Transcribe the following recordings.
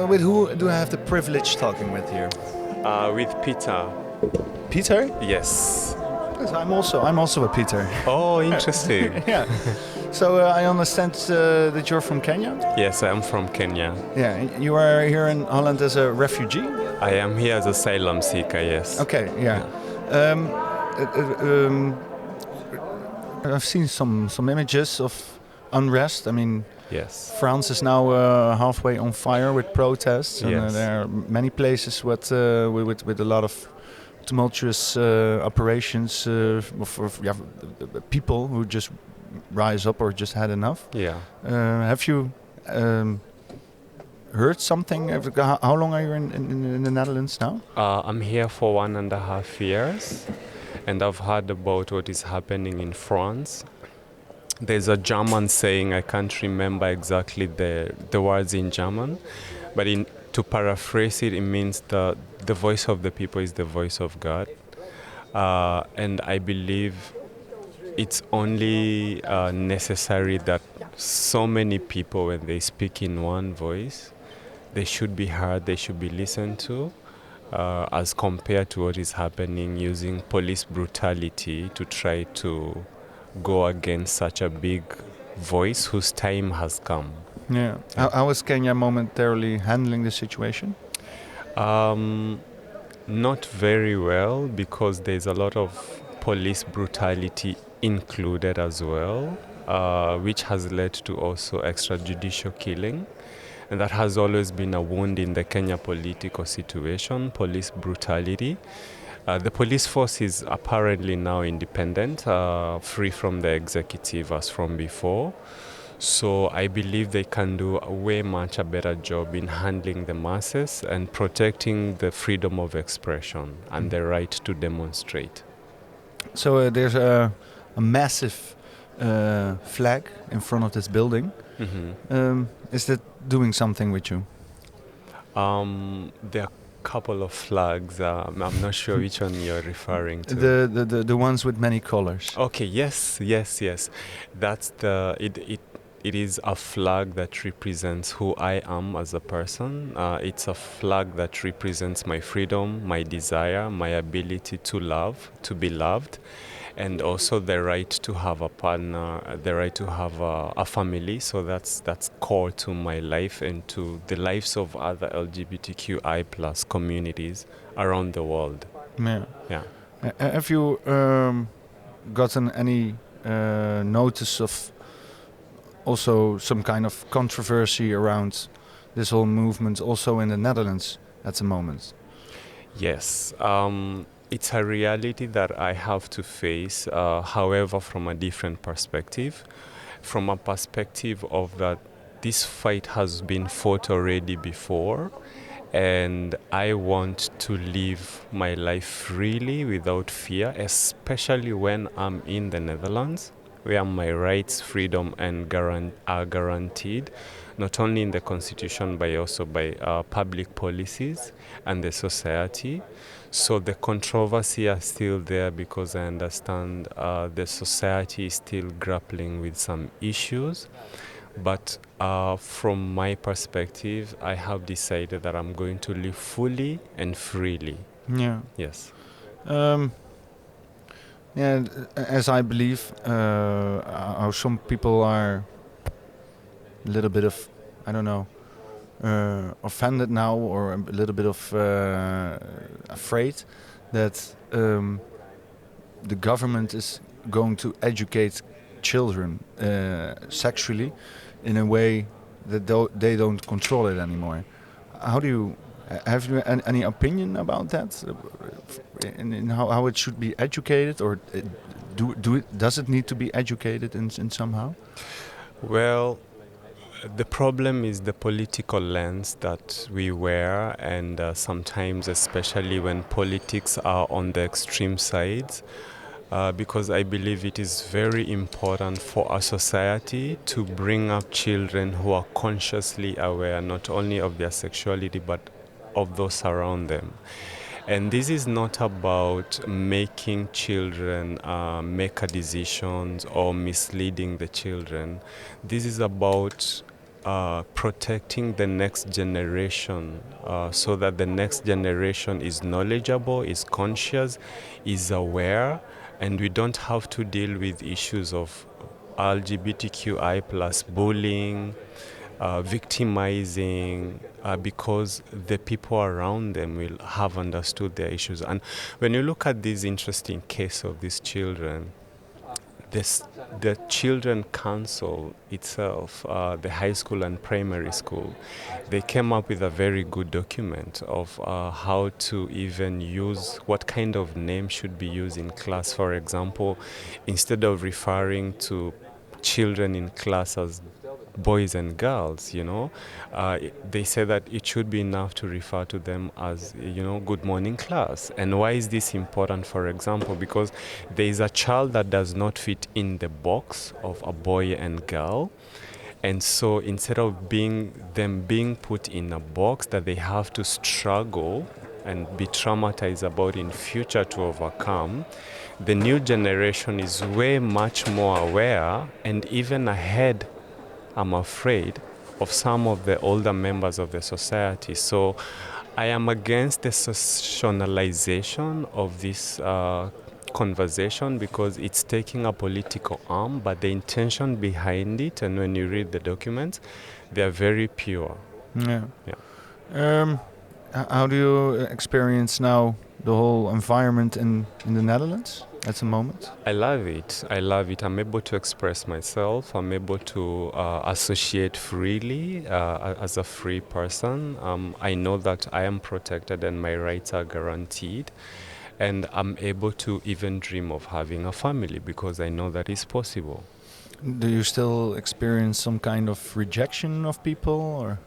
With who do I have the privilege talking with here? With Peter. Peter? Yes. Yes, I'm also a Peter. Oh, interesting. Yeah. So I understand that you're from Kenya? Yes, I am from Kenya. Yeah. You are here in Holland as a refugee? I am here as asylum seeker, yes. Okay, yeah. I've seen some images of unrest. I mean, Yes. France is now halfway on fire with protests, and Yes. there are many places with a lot of tumultuous operations of people who just rise up or just had enough. Yeah. Have you heard something? How long are you in the Netherlands now? I'm here for 1.5 years, and I've heard about what is happening in France. There's a German saying, I can't remember exactly the words in German, but to paraphrase it, it means the voice of the people is the voice of God. And I believe it's only necessary that so many people, when they speak in one voice, they should be heard, they should be listened to, as compared to what is happening using police brutality to try to go against such a big voice whose time has come. Yeah. How is Kenya momentarily handling the situation? Not very well, because there's a lot of police brutality included as well, which has led to also extrajudicial killing. And that has always been a wound in the Kenya political situation, police brutality. The police force is apparently now independent, free from the executive as from before. So I believe they can do a way much a better job in handling the masses and protecting the freedom of expression and the right to demonstrate. So there's a massive flag in front of this building. Mm-hmm. Is that doing something with you? There are a couple of flags. I'm not sure which one you're referring to. The ones with many colors. Okay. Yes. That's it is a flag that represents who I am as a person. It's a flag that represents my freedom, my desire, my ability to love, to be loved, and also the right to have a partner, the right to have a family. So that's core to my life and to the lives of other LGBTQI plus communities around the world. Yeah. Yeah. Have you gotten any notice of also some kind of controversy around this whole movement also in the Netherlands at the moment? Yes. It's a reality that I have to face, however, from a different perspective. From a perspective of that this fight has been fought already before, and I want to live my life freely without fear, especially when I'm in the Netherlands, where my rights, freedom, and are guaranteed, not only in the Constitution, but also by public policies and the society. So the controversy are still there because I understand the society is still grappling with some issues. But from my perspective, I have decided that I'm going to live fully and freely. Yeah. Yes. Yeah, as I believe, how some people are a little bit of, I don't know, offended now, or a little bit of afraid that the government is going to educate children sexually in a way that they don't control it anymore. How do you have you any opinion about that? In how it should be educated, or does it need to be educated in somehow? Well, the problem is the political lens that we wear, and sometimes, especially when politics are on the extreme sides, because I believe it is very important for our society to bring up children who are consciously aware not only of their sexuality but of those around them. And this is not about making children make a decisions or misleading the children. This is about protecting the next generation so that the next generation is knowledgeable, is conscious, is aware, and we don't have to deal with issues of LGBTQI plus bullying, victimizing, because the people around them will have understood their issues. And when you look at this interesting case of these children, the Children Council itself, the high school and primary school, they came up with a very good document of how to even use, what kind of name should be used in class. For example, instead of referring to children in class as boys and girls, they say that it should be enough to refer to them as, good morning class. And why is this important? For example, because there is a child that does not fit in the box of a boy and girl. And so instead of being put in a box that they have to struggle and be traumatized about in future to overcome, the new generation is way much more aware and even ahead, I'm afraid, of some of the older members of the society. So I am against the sensationalization of this conversation because it's taking a political arm, but the intention behind it, and when you read the documents, they are very pure. Yeah. How do you experience now the whole environment in the Netherlands at the moment? I love it. I'm able to express myself. I'm able to associate freely as a free person. I know that I am protected and my rights are guaranteed. And I'm able to even dream of having a family because I know that is possible. Do you still experience some kind of rejection of people, or?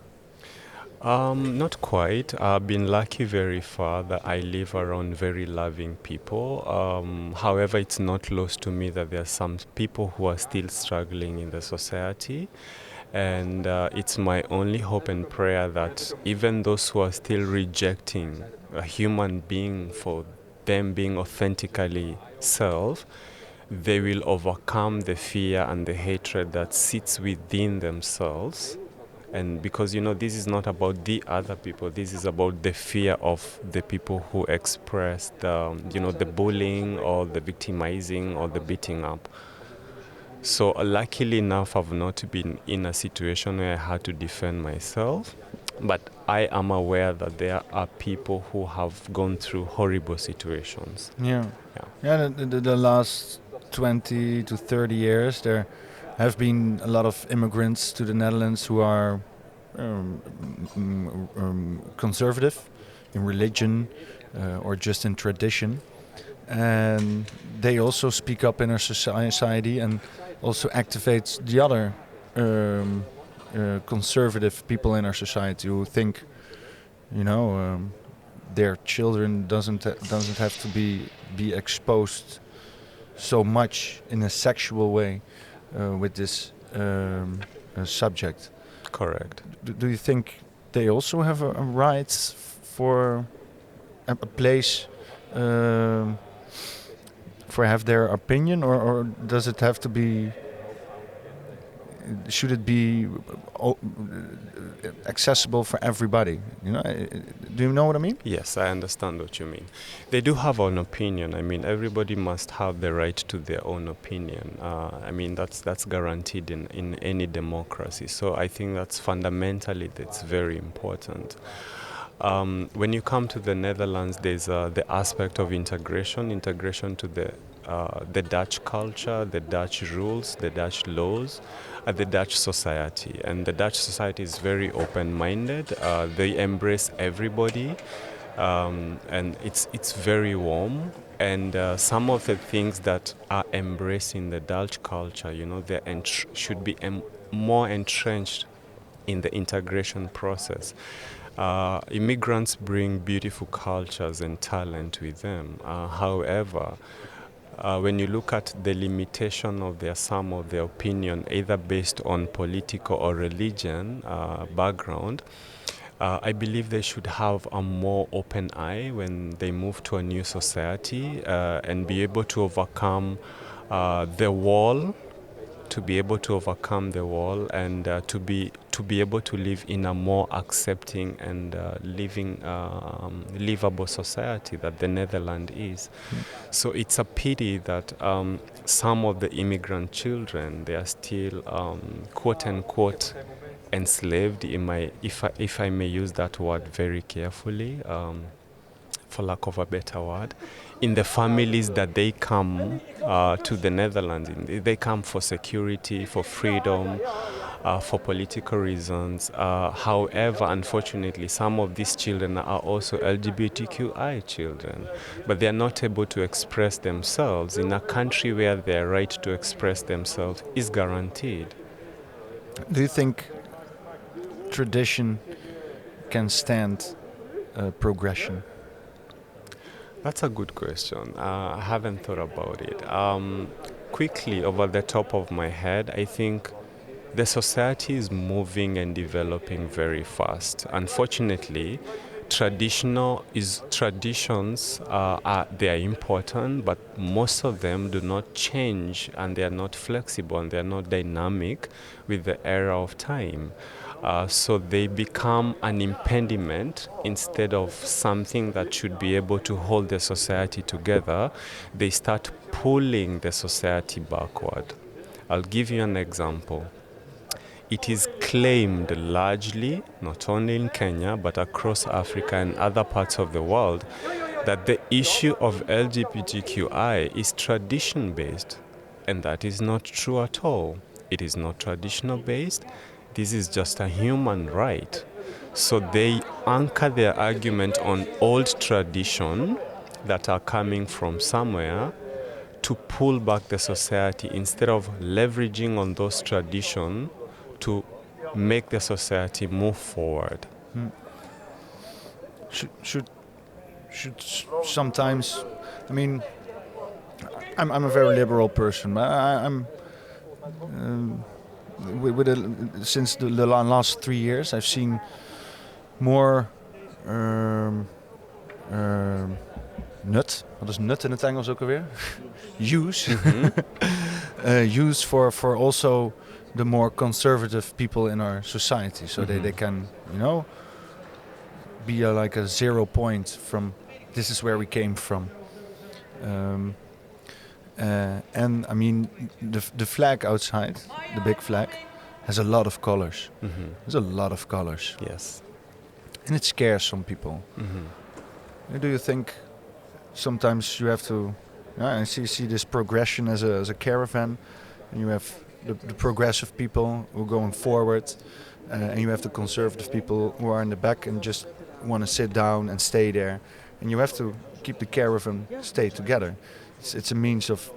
Not quite. I've been lucky very far that I live around very loving people. However, it's not lost to me that there are some people who are still struggling in the society. And it's my only hope and prayer that even those who are still rejecting a human being for them being authentically self, they will overcome the fear and the hatred that sits within themselves. And because, this is not about the other people, this is about the fear of the people who express the bullying or the victimizing or the beating up. So luckily enough, I've not been in a situation where I had to defend myself. But I am aware that there are people who have gone through horrible situations. Yeah. The last 20 to 30 years, there have been a lot of immigrants to the Netherlands who are conservative in religion or just in tradition. And they also speak up in our society and also activate the other conservative people in our society who think, their children doesn't have to be exposed so much in a sexual way with this subject. Correct. Do you think they also have a right for a place for have their opinion, or does it have to be? Should it be accessible for everybody? Do you know what I mean? Yes, I understand what you mean. They do have an opinion. I mean, everybody must have the right to their own opinion. That's guaranteed in any democracy. So I think that's very important. When you come to the Netherlands, there's the aspect of integration to the Dutch culture, the Dutch rules, the Dutch laws, the Dutch society. And the Dutch society is very open-minded. They embrace everybody, and it's very warm. And some of the things that are embraced in the Dutch culture, they should be more entrenched in the integration process. Immigrants bring beautiful cultures and talent with them. However, when you look at the limitation of some of their opinion, either based on political or religion background, I believe they should have a more open eye when they move to a new society and be able to overcome the wall to be able to overcome the wall and to be able to live in a more accepting and livable society that the Netherlands is. So it's a pity that some of the immigrant children, they are still quote unquote enslaved, if I may use that word very carefully, for lack of a better word, in the families that they come to the Netherlands. They come for security, for freedom, for political reasons. However, unfortunately, some of these children are also LGBTQI children, but they are not able to express themselves in a country where their right to express themselves is guaranteed. Do you think tradition can stand progression? That's a good question. I haven't thought about it. Quickly, over the top of my head, I think the society is moving and developing very fast. Unfortunately, traditions they are important, but most of them do not change, and they are not flexible, and they are not dynamic with the era of time. So they become an impediment instead of something that should be able to hold the society together. They start pulling the society backward. I'll give you an example. It is claimed largely, not only in Kenya, but across Africa and other parts of the world, that the issue of LGBTQI is tradition-based. And that is not true at all. It is not traditional-based. This is just a human right. So they anchor their argument on old tradition that are coming from somewhere to pull back the society instead of leveraging on those traditions to make the society move forward. Should sometimes, I mean, I'm a very liberal person, but I'm since the last 3 years, I've seen more nut. Wat is nut in het Engels ook alweer? Use. Use for also the more conservative people in our society, so they can, be like a 0 point from this is where we came from. And I mean, the flag outside, the big flag, has a lot of colors. There's a lot of colors. Yes. And it scares some people. Do you think sometimes you have to see this progression as a caravan, and you have the progressive people who are going forward, and you have the conservative people who are in the back and just want to sit down and stay there, and you have to keep the caravan stay together. It's a means of,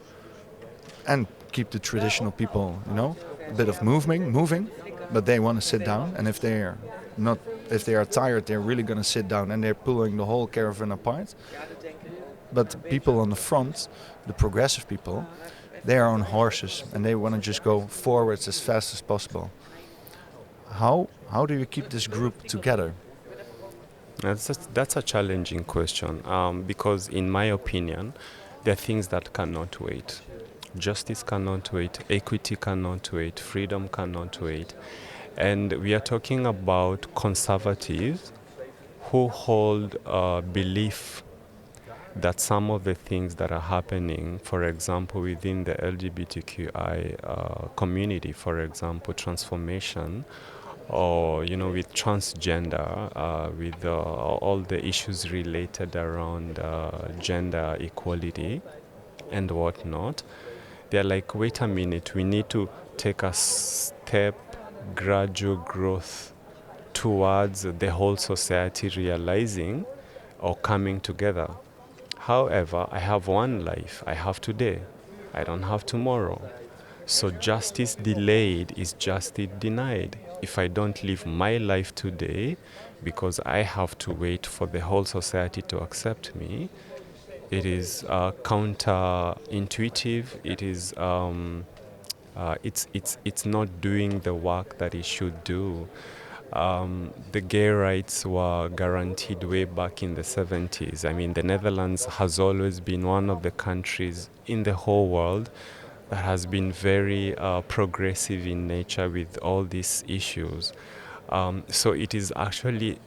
and keep the traditional people, a bit of moving, but they want to sit down, and if they are tired, they're really going to sit down, and they're pulling the whole caravan apart. But people on the front, the progressive people, they are on horses, and they want to just go forwards as fast as possible. How do you keep this group together? That's a challenging question, because in my opinion, there are things that cannot wait. Justice cannot wait, equity cannot wait, freedom cannot wait. And we are talking about conservatives who hold belief that some of the things that are happening, for example, within the LGBTQI community, for example, transformation, or with transgender, with all the issues related around gender equality and whatnot, they're like, wait a minute, we need to take a step, gradual growth towards the whole society realizing or coming together. However, I have one life. I have today. I don't have tomorrow. So justice delayed is justice denied. If I don't live my life today because I have to wait for the whole society to accept me, it is counterintuitive. It is it's not doing the work that it should do. The gay rights were guaranteed way back in the 70s. I mean, the Netherlands has always been one of the countries in the whole world that has been very progressive in nature with all these issues. So it is actually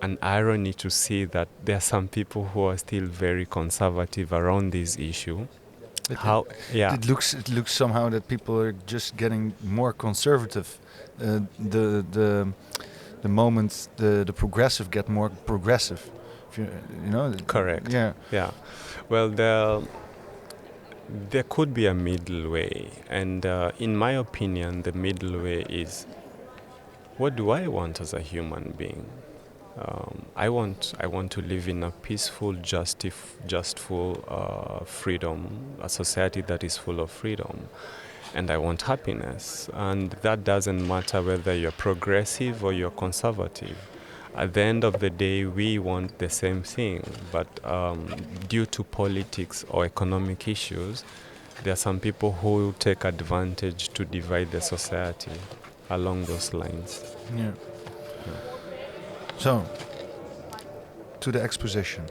an irony to see that there are some people who are still very conservative around this issue. How? Yeah. It looks somehow that people are just getting more conservative. The moment the progressive get more progressive. If you know. Correct. Yeah. Yeah. Well, there could be a middle way, and in my opinion, the middle way is, what do I want as a human being? I want to live in a peaceful, justful freedom, a society that is full of freedom, and I want happiness. And that doesn't matter whether you're progressive or you're conservative. At the end of the day, we want the same thing, but due to politics or economic issues, there are some people who take advantage to divide the society along those lines. Yeah. So, to the exposition.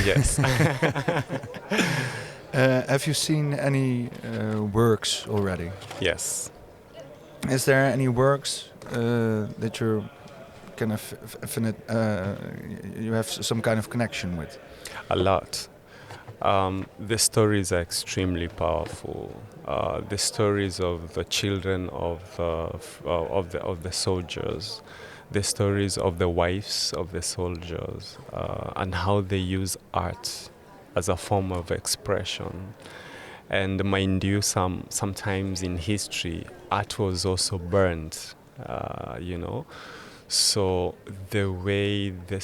Yes. Have you seen any works already? Yes. Is there any works that you're kind of you have some kind of connection with? A lot. The stories are extremely powerful. The stories of the children of the soldiers, the stories of the wives of the soldiers, and how they use art as a form of expression. And mind you, sometimes in history, art was also burned. So the way the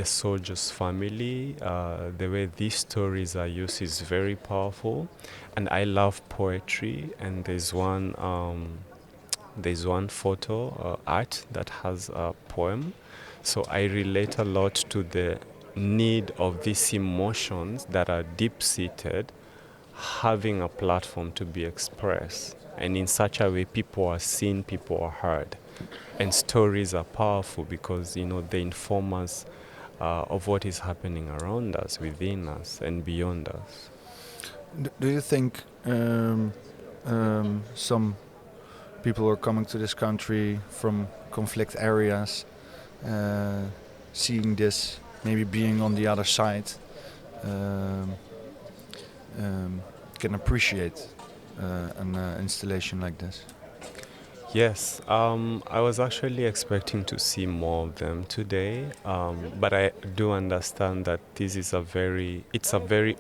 soldier's family, the way these stories are used is very powerful, and I love poetry. And there's one photo art that has a poem, so I relate a lot to the need of these emotions that are deep-seated, having a platform to be expressed, and in such a way people are seen, people are heard. And stories are powerful because, they inform us of what is happening around us, within us, and beyond us. Do you think some people are coming to this country from conflict areas, seeing this, maybe being on the other side, can appreciate an installation like this? Yes, I was actually expecting to see more of them today, but I do understand that it's a very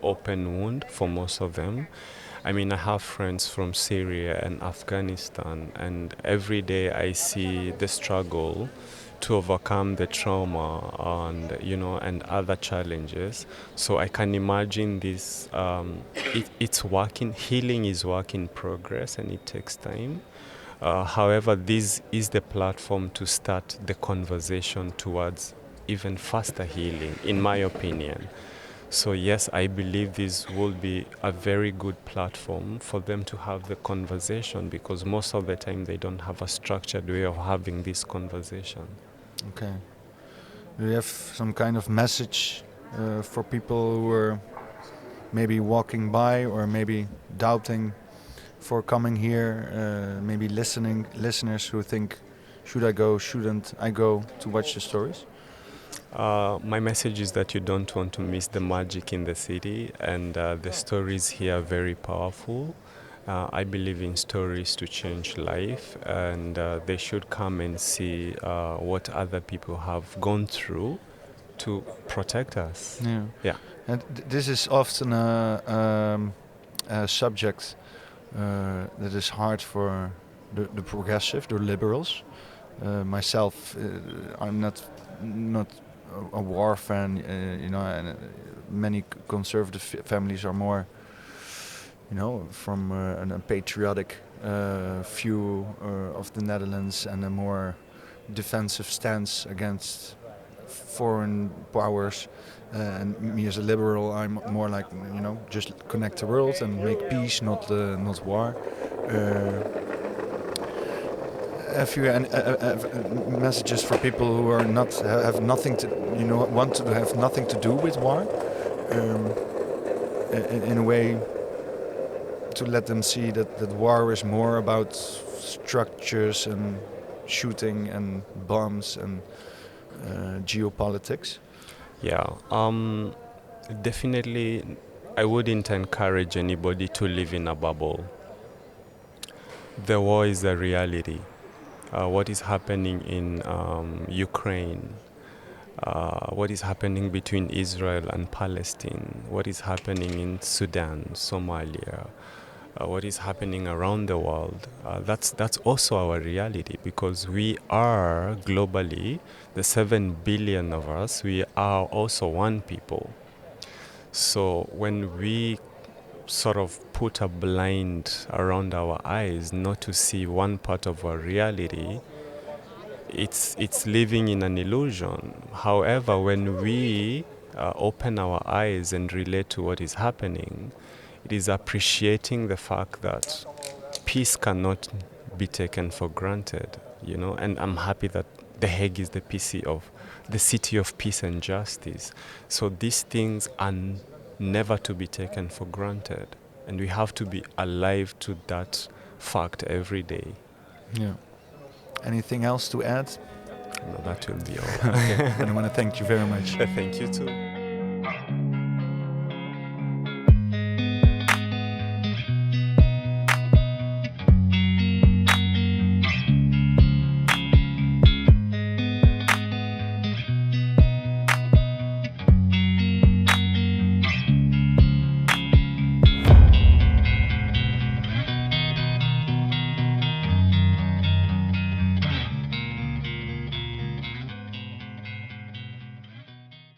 open wound for most of them. I mean, I have friends from Syria and Afghanistan, and every day I see the struggle to overcome the trauma and other challenges. So I can imagine this. It's working. Healing is work in progress, and it takes time. However, this is the platform to start the conversation towards even faster healing, in my opinion. So yes, I believe this will be a very good platform for them to have the conversation, because most of the time they don't have a structured way of having this conversation. Okay. Do you have some kind of message for people who are maybe walking by or maybe doubting for coming here, maybe listeners who think, should I go, shouldn't I go to watch the stories? My message is that you don't want to miss the magic in the city, and the stories here are very powerful. I believe in stories to change life, and they should come and see what other people have gone through to protect us. Yeah. Yeah. And this is often a subject that is hard for the progressive, the liberals. Myself, I'm not a war fan, and many conservative families are more, from a patriotic view of the Netherlands and a more defensive stance against foreign powers. And me as a liberal, I'm more like, just connect the world and make peace, not war. Have you messages for people who are have nothing to, want to have nothing to do with war? In a way, to let them see that war is more about structures and shooting and bombs and geopolitics? Yeah, definitely I wouldn't encourage anybody to live in a bubble. The war is a reality. What is happening in Ukraine, what is happening between Israel and Palestine, what is happening in Sudan, Somalia, what is happening around the world, that's also our reality, because we are globally, the 7 billion of us, we are also one people. So when we sort of put a blind around our eyes not to see one part of our reality, it's living in an illusion. However, when we open our eyes and relate to what is happening, it is appreciating the fact that peace cannot be taken for granted, and I'm happy that The Hague is the city of peace and justice. So these things are never to be taken for granted, and we have to be alive to that fact every day. Yeah. Anything else to add? No, that will be all. Okay. Then I want to thank you very much. Thank you too.